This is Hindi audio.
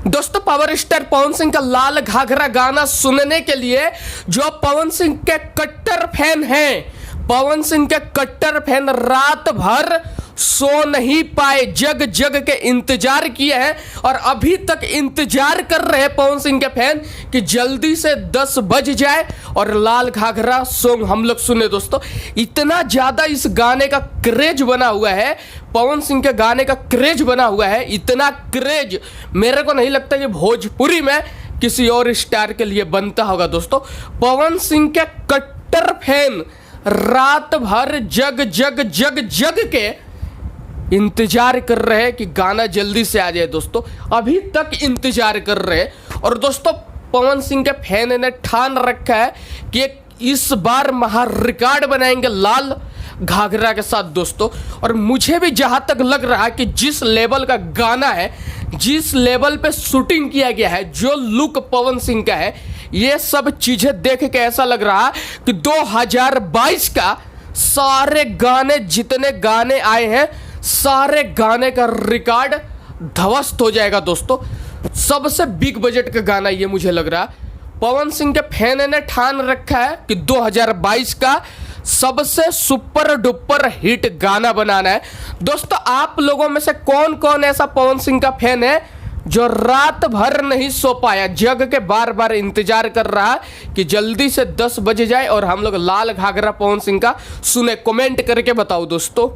दोस्तों पावर स्टार पवन सिंह का लाल घाघरा गाना सुनने के लिए जो पवन सिंह के कट्टर फैन हैं, पवन सिंह के कट्टर फैन रात भर सो नहीं पाए, जग जग के इंतजार किए हैं और अभी तक इंतजार कर रहे हैं पवन सिंह के फैन कि जल्दी से 10 बज जाए और लाल घाघरा सॉन्ग हम लोग सुने। दोस्तों इतना ज़्यादा इस गाने का क्रेज बना हुआ है, पवन सिंह के गाने का क्रेज बना हुआ है, इतना क्रेज मेरे को नहीं लगता ये भोजपुरी में किसी और स्टार के लिए बनता होगा। दोस्तों पवन सिंह के कट्टर फैन रात भर जग जग जग जग के इंतजार कर रहे हैं कि गाना जल्दी से आ जाए। दोस्तों अभी तक इंतजार कर रहे हैं और दोस्तों पवन सिंह के फैन ने ठान रखा है कि इस बार महा रिकॉर्ड बनाएंगे लाल घाघरा के साथ। दोस्तों और मुझे भी जहां तक लग रहा है कि जिस लेवल का गाना है, जिस लेवल पे शूटिंग किया गया है, जो लुक पवन सिंह का है, ये सब चीजें देख के ऐसा लग रहा है कि 2022 का सारे गाने, जितने गाने आए हैं सारे गाने का रिकॉर्ड ध्वस्त हो जाएगा। दोस्तों सबसे बिग बजट का गाना ये मुझे लग रहा है। पवन सिंह के फैन ने ठान रखा है कि 2022 का सबसे सुपर डुपर हिट गाना बनाना है। दोस्तों आप लोगों में से कौन कौन ऐसा पवन सिंह का फैन है जो रात भर नहीं सो पाया, जग के बार बार इंतजार कर रहा है कि जल्दी से 10 बज जाए और हम लोग लाल घाघरा पवन सिंह का सुने? कमेंट करके बताओ दोस्तों।